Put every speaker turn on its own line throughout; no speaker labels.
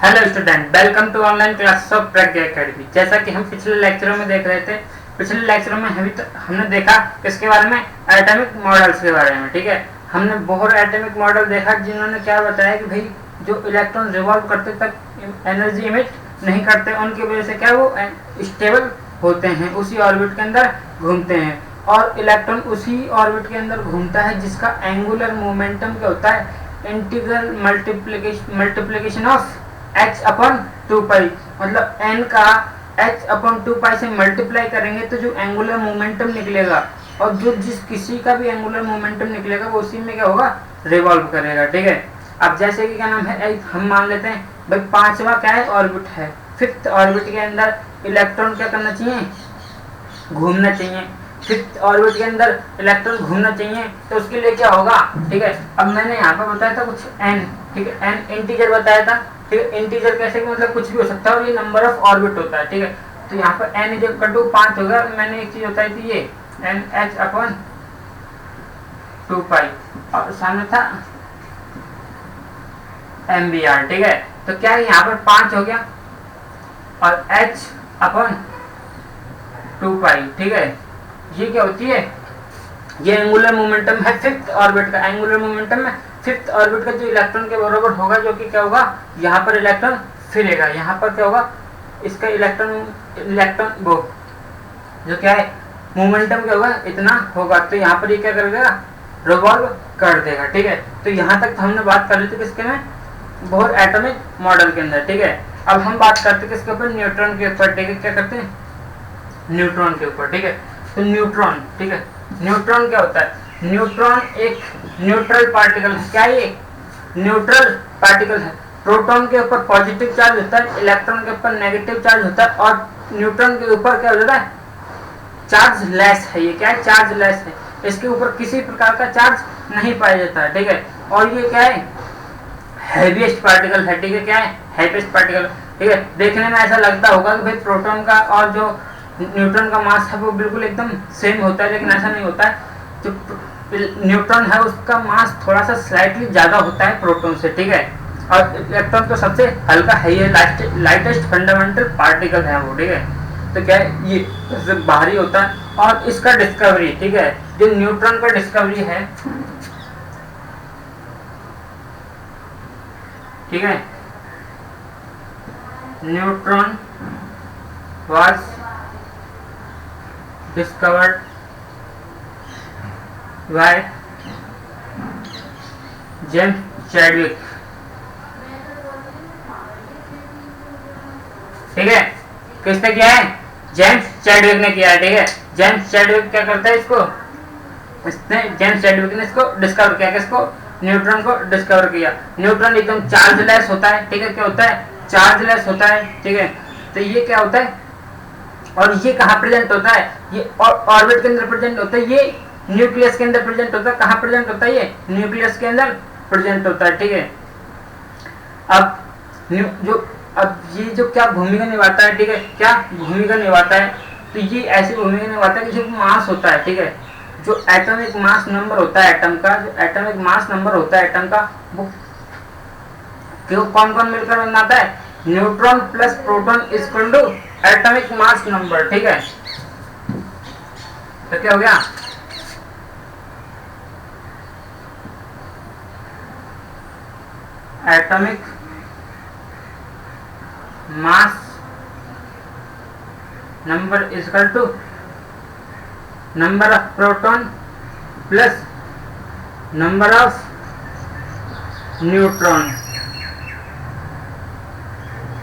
Hello student, welcome to online classes of Pragya academy. जैसा कि हम पिछले लेक्चरों में देख रहे थे, पिछले लेक्चरों में हमने देखा किसके बारे में, एटॉमिक मॉडल्स के बारे में। ठीक है, हमने बहुत एटॉमिक मॉडल देखा जिन्होंने क्या बताया कि भाई जो इलेक्ट्रॉन रिवॉल्व करते तक एनर्जी इमिट नहीं करते, उनकी वजह से क्या वो स्टेबल होते हैं, उसी ऑर्बिट के अंदर घूमते हैं। और इलेक्ट्रॉन उसी ऑर्बिट के अंदर घूमता है जिसका एंगुलर मोमेंटम क्या होता है, integral multiplication of h upon 2 पाई। मतलब n का h अपॉन 2 पाई से मल्टीप्लाई करेंगे तो जो एंगुलर मोमेंटम निकलेगा, और जो किसी का भी एंगुलर मोमेंटम निकलेगा वो उसी में क्या होगा, रिवॉल्व करेगा। ठीक है, अब जैसे कि क्या नाम है, हम मान लेते हैं भाई पांचवा क्या है, ऑर्बिट है। फिफ्थ ऑर्बिट के अंदर इलेक्ट्रॉन क्या करना चाहिए, घूमना चाहिए। फिफ्थ ऑर्बिट के अंदर इलेक्ट्रॉन घूमना चाहिए तो उसके लिए क्या होगा। ठीक है, अब मैंने यहाँ पर बताया था कुछ n, ठीक है, n इंटीजर बताया था। ठीक है, इंटीजर कैसे कि मतलब कुछ भी हो सकता है और ये नंबर ऑफ ऑर्बिट होता है। ठीक है, तो यहाँ पर n इक्वल टू 5 होगा। मैंने एक चीज बताई थी, ये NH अपॉन 2 पाई और सामने था MBR। ठीक है, तो क्या यहाँ पर 5 हो गया और H अपॉन 2 पाई। ठीक है, ये क्या होती है, ये एंगुलर मोमेंटम है फिफ्थ ऑर्बिट का। एंगुलर मोमेंटम में फिफ्थ ऑर्बिट का जो इलेक्ट्रॉन के बराबर होगा, जो कि क्या होगा, यहाँ पर इलेक्ट्रॉन फिरेगा, यहाँ पर क्या होगा, इसका इलेक्ट्रॉन वो जो क्या है मोमेंटम क्या होगा, इतना होगा। तो यहाँ पर ये क्या करेगा, रिवॉल्व कर देगा। ठीक है, तो यहाँ तक हमने बात कर ली थी किसके में, बोहर एटॉमिक मॉडल के अंदर। ठीक है, अब हम बात करते हैं किसके ऊपर, न्यूट्रॉन के ऊपर। ठीक है, क्या करते हैं, न्यूट्रॉन के ऊपर। ठीक है, तो न्यूट्रॉन, ठीक है, न्यूट्रॉन क्या होता है, न्यूट्रॉन एक न्यूट्रल पार्टिकल है। क्या ये न्यूट्रल पार्टिकल है। प्रोटॉन के ऊपर पॉजिटिव चार्ज होता है, इलेक्ट्रॉन के ऊपर नेगेटिव चार्ज होता है, और न्यूट्रॉन के ऊपर क्या हो जाता है, चार्ज लेस है। ये क्या है, चार्ज लेस है, इसके ऊपर किसी प्रकार का चार्ज नहीं पाया जाता है। ठीक है, और ये क्या है, हैवीएस्ट पार्टिकल है। ठीक है, क्या है, हैवीएस्ट पार्टिकल। ठीक है, देखने में ऐसा लगता होगा कि भाई प्रोटॉन का और जो न्यूट्रॉन का मास है वो बिल्कुल एकदम सेम होता है, लेकिन ऐसा नहीं होता है। जो न्यूट्रॉन है उसका मास थोड़ा सा स्लाइटली ज्यादा होता है प्रोटॉन से। ठीक है, और इलेक्ट्रॉन तो सबसे हल्का है, ये लाइटेस्ट फंडामेंटल पार्टिकल है वो। ठीक है, तो क्या है, ये सबसे भारी होता है। और इसका डिस्कवरी, ठीक है, जो न्यूट्रॉन का डिस्कवरी है, ठीक है, neutron was discovered by James Chadwick. ठीक है, किसने किया है, जेम्स चैडविक ने किया है। ठीक है, जेम्स चैडविक क्या करता है, जेम्स चैडविक ने इसको डिस्कवर किया, किसको, न्यूट्रॉन को डिस्कवर किया। न्यूट्रॉन एकदम चार्जलेस होता है। ठीक है, क्या होता है, चार्जलेस होता है। ठीक है, तो ये क्या होता है, और ये कहाँ प्रेजेंट होता है, ये ऑर्बिट के अंदर प्रेजेंट होता है, ये न्यूक्लियस के अंदर प्रेजेंट होता है। कहाँ प्रेजेंट होता है, ये न्यूक्लियस के अंदर प्रेजेंट होता है। ठीक है, अब ये जो क्या भूमिका निभाता है, ठीक है, क्या भूमिका निभाता है, तो ये ऐसी भूमिका निभाता है कि जो मास होता है, ठीक है, जो एटॉमिक मास नंबर होता है एटम का, जो एटॉमिक मास नंबर होता है एटम का, वो कौन कौन मिलकर बनाता है, neutron plus proton is equal to atomic mass number. ठीक है, तो क्या हो गया, atomic mass number is equal to number of proton plus number of neutron.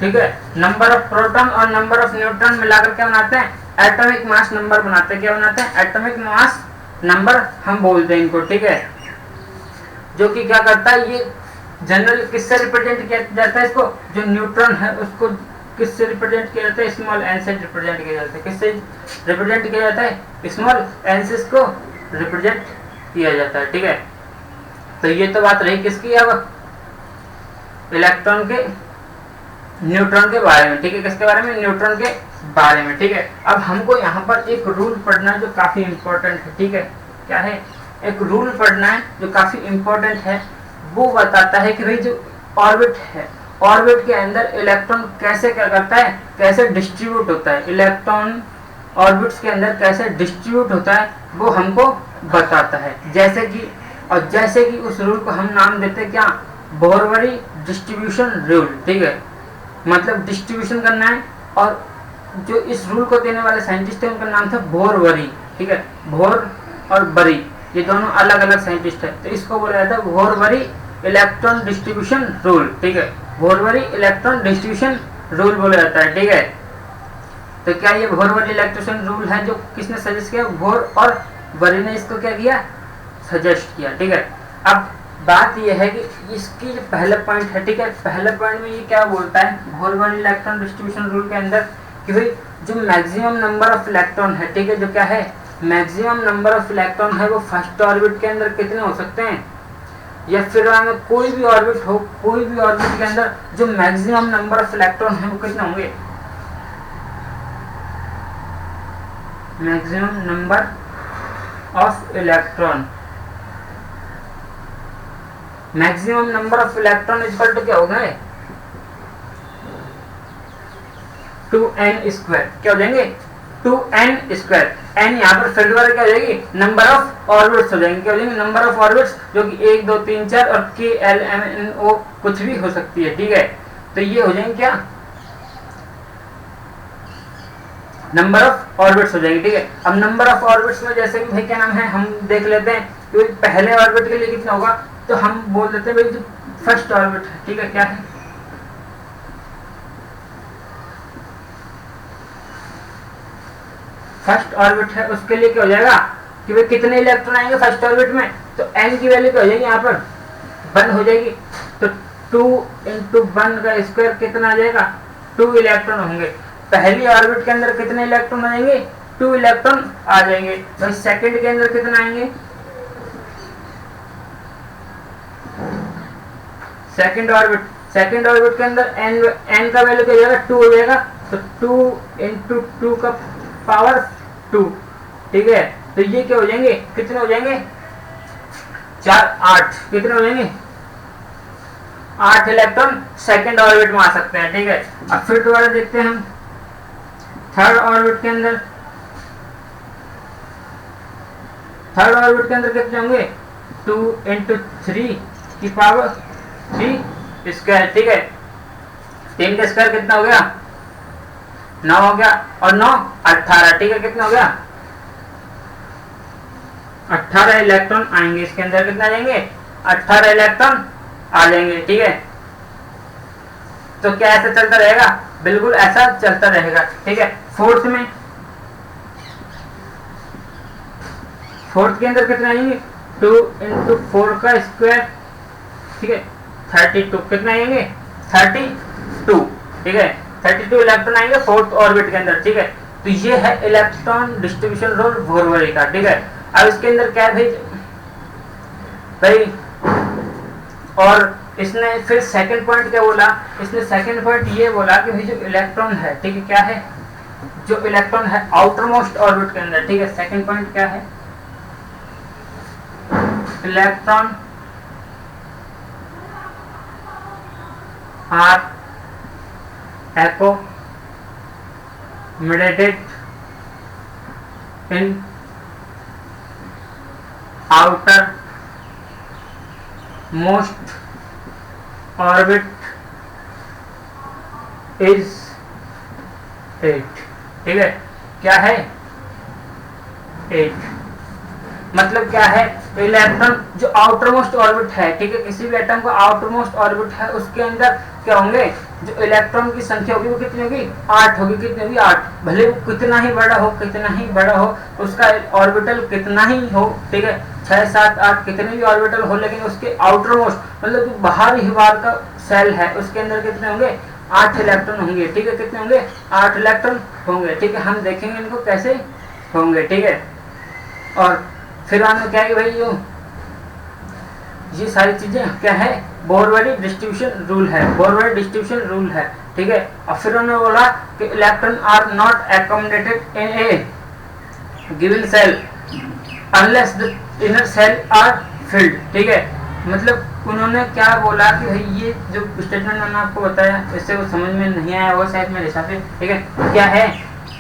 ठीक है, नंबर ऑफ प्रोटॉन और नंबर ऑफ न्यूट्रॉन मिलाकर क्या बनाते हैं, एटॉमिक मास नंबर बनाते हैं। क्या बनाते हैं, एटॉमिक मास नंबर हम बोलते हैं इनको। ठीक है, जो कि क्या करता है, ये जनरल किससे रिप्रेजेंट किया जाता है, इसको जो न्यूट्रॉन है उसको किससे रिप्रेजेंट किया जाता है, स्मॉल एन से रिप्रेजेंट किया जाता है। किससे रिप्रेजेंट किया जाता है, स्मॉल एन से इसको रिप्रेजेंट किया जाता है। ठीक है, तो ये तो बात रही किसकी, अब इलेक्ट्रॉन के न्यूट्रॉन के बारे में। ठीक है, किसके बारे में, न्यूट्रॉन के बारे में। ठीक है, अब हमको यहाँ पर एक रूल पढ़ना है जो काफी इंपॉर्टेंट है। ठीक है, क्या है, एक रूल पढ़ना है जो काफी इंपॉर्टेंट है। वो बताता है कि भाई जो ऑर्बिट है ऑर्बिट के अंदर इलेक्ट्रॉन कैसे क्या करता है, कैसे डिस्ट्रीब्यूट होता है, इलेक्ट्रॉन ऑर्बिट्स के अंदर कैसे डिस्ट्रीब्यूट होता है वो हमको बताता है। जैसे कि उस रूल को हम नाम देते हैं क्या, बोरवरी डिस्ट्रीब्यूशन रूल। ठीक है, मतलब डिस्ट्रीब्यूशन करना है, और जो इस रूल को देने वाले साइंटिस्ट थे उनका नाम था बोरवरी। ठीक है, बोर और बरी ये दोनों अलग अलग साइंटिस्ट है, तो इसको बोला जाता है बोरवरी इलेक्ट्रॉन डिस्ट्रीब्यूशन रूल। ठीक है, बोरवरी इलेक्ट्रॉन डिस्ट्रीब्यूशन रूल बोला जाता है। ठीक है, तो क्या ये बोरवरी इलेक्ट्रिशियन रूल है जो किसने सजेस्ट किया, बोर और बरी ने इसको क्या किया, सजेस्ट किया। ठीक है, अब बात ये है कि इसकी जो पहला पॉइंट है, ठीक है, पहले पॉइंट में ये क्या बोलता है बोरवरी इलेक्ट्रॉन डिस्ट्रीब्यूशन रूल के अंदर कि भाई जो मैक्सिमम नंबर ऑफ इलेक्ट्रॉन है, ठीक है, जो क्या है मैक्सिमम नंबर ऑफ इलेक्ट्रॉन है वो फर्स्ट ऑर्बिट के अंदर कितने हो सकते हैं, या फिर कोई भी ऑर्बिट हो, कोई भी ऑर्बिट के अंदर जो मैक्सिमम नंबर ऑफ इलेक्ट्रॉन है वो कितने होंगे, maximum number of electron, maximum number of electron equal to क्या होगा 2n स्क्वायर, क्या हो जाएंगे 2n स्क्वायर। n यहाँ पर फील्ड वाला क्या हो जाएगी, नंबर ऑफ ऑर्बिट्स हो जाएंगे, क्या हो जाएंगे नंबर ऑफ ऑर्बिट्स, जो कि 1 2 3 4 और k l m n o कुछ भी हो सकती है। ठीक है, तो ये हो जाएंगे क्या, नंबर ऑफ ऑर्बिट्स हो जाएंगे। ठीक है, अब नंबर ऑफ ऑर्बिट्स में जैसे कि भाई क्या नाम है, हम देख लेते हैं कि पहले ऑर्बिट के लिए कितना होगा, तो हम बोल देते हैं भाई जो फर्स्ट ऑर्बिट है, ठीक है, क्या है फर्स्ट ऑर्बिट है, उसके लिए क्या हो जाएगा कि भाई कितने इलेक्ट्रॉन आएंगे फर्स्ट ऑर्बिट में, तो n की वैल्यू क्या हो जाएगी, यहाँ पर 1 हो जाएगी, तो 2 into 1 का स्क्वायर कितना आ जाएगा 2 इलेक्ट्रॉन होंगे। पहली ऑर्बिट के अंदर कितने इलेक्ट्रॉन आ जाएंगे 2 इलेक्ट्रॉन आ जाएंगे। तो सेकंड के अंदर कितना आएंगे, सेकंड ऑर्बिट के अंदर n का वैल्यू क्या हो जाएगा 2 हो जाएगा, तो 2 into 2 का पावर 2। ठीक है, तो ये क्या हो जाएंगे, कितने हो जाएंगे 4 8, कितने हो जाएंगे 8 इलेक्ट्रॉन सेकंड ऑर्बिट में आ सकते हैं। ठीक है, अब फिर दोबारा देखते हैं हम थर्ड ऑर्बिट के अंदर कितने होंगे 2 into 3 की पावर 3 स्क्वायर। ठीक है, 3 का स्क्वायर कितना हो गया 9 हो गया, और 9 18। ठीक है, कितना हो गया 18 इलेक्ट्रॉन आएंगे इसके अंदर, कितना आ जाएंगे 18 इलेक्ट्रॉन आ जाएंगे। ठीक है, तो क्या ऐसा चलता रहेगा, बिल्कुल ऐसा चलता रहेगा। ठीक है, फोर्थ के अंदर कितना आएंगे 2 into 4 का स्क्वायर। ठीक है, 32, कितना आएंगे 32। ठीक है, 32 इलेक्ट्रॉन आएंगे फोर्थ ऑर्बिट के अंदर। ठीक है, तो ये है इलेक्ट्रॉन डिस्ट्रीब्यूशन रूल बोरवरी का। ठीक है, अब इसके अंदर क्या है भाई, और इसने फिर सेकंड पॉइंट क्या बोला, इसने सेकंड पॉइंट ये बोला कि भाई जो इलेक्ट्रॉन है, ठीक है, क्या है जो इलेक्ट्रॉन है आउटर मोस्ट ऑर्बिट के अंदर। ठीक है, सेकंड पॉइंट क्या है, electron are accommodated in outer most orbit is 8। ठीक है, क्या है 8, मतलब क्या है इलेक्ट्रॉन जो आउटर मोस्ट ऑर्बिट है, ठीक है, किसी भी एटम का आउटर मोस्ट ऑर्बिट है उसके अंदर क्या होंगे, जो इलेक्ट्रॉन की संख्या होगी वो कितनी होगी 8 होगी। कितनी होगी 8, भले वो कितना ही बड़ा हो उसका ऑर्बिटल कितना ही हो, ठीक है, 6 7 8 कितने भी ऑर्बिटल हो, लेकिन उसके आउटर मोस्ट मतलब जो बाहरी हिवार का सेल है उसके अंदर कितने होंगे 8 इलेक्ट्रॉन होंगे। ठीक है, कितने होंगे 8 इलेक्ट्रॉन होंगे। ठीक है, हम देखेंगे इनको कैसे होंगे। ठीक है, और फिर हमने क्या है कि भाई ये सारी चीजें क्या है बोरवरी डिस्ट्रीब्यूशन रूल है। ठीक है, और फिर उन्होंने बोला कि electron are not accommodated in a given shell unless the inner shell are filled. ठीक है, मतलब उन्होंने क्या बोला कि भाई ये जो स्टेटमेंट मैंने आपको बताया इससे वो समझ में नहीं आया वो शायद मेरे हिसाब से, ठीक है। क्या है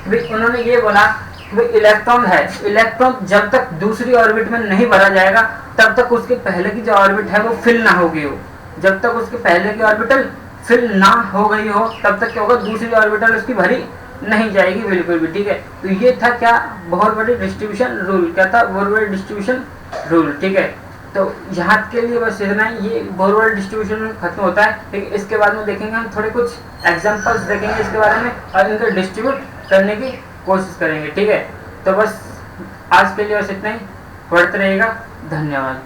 भाई, उन्होंने ये बोला कि भाई इलेक्ट्रॉन है, इलेक्ट्रॉन जब तक दूसरी ऑर्बिट में नहीं भरा जाएगा तब तक उसके पहले की जो ऑर्बिट है वो फिल ना होगी हो, जब तक उसके पहले की ऑर्बिटल फिल ना हो गई हो तब तक क्या होगा, दूसरी ऑर्बिटल उसकी भरी नहीं जाएगी बिल्कुल भी, ठीक है। तो ये था क्या, बहुत बड़ी डिस्ट्रीब्यूशन रूल, क्या था, बहुत बड़ी डिस्ट्रीब्यूशन रूल, ठीक है। तो यहाँ के लिए बस इतना ही, ये बहुत बड़ा डिस्ट्रीब्यूशन खत्म होता है, ठीक है। इसके बाद में देखेंगे हम थोड़े कुछ एग्जांपल्स देखेंगे इसके बारे में और इनको डिस्ट्रीब्यूट करने की कोशिश करेंगे, ठीक है। तो बस आज के लिए बस इतना ही, पढ़ते रहिएगा, धन्यवाद।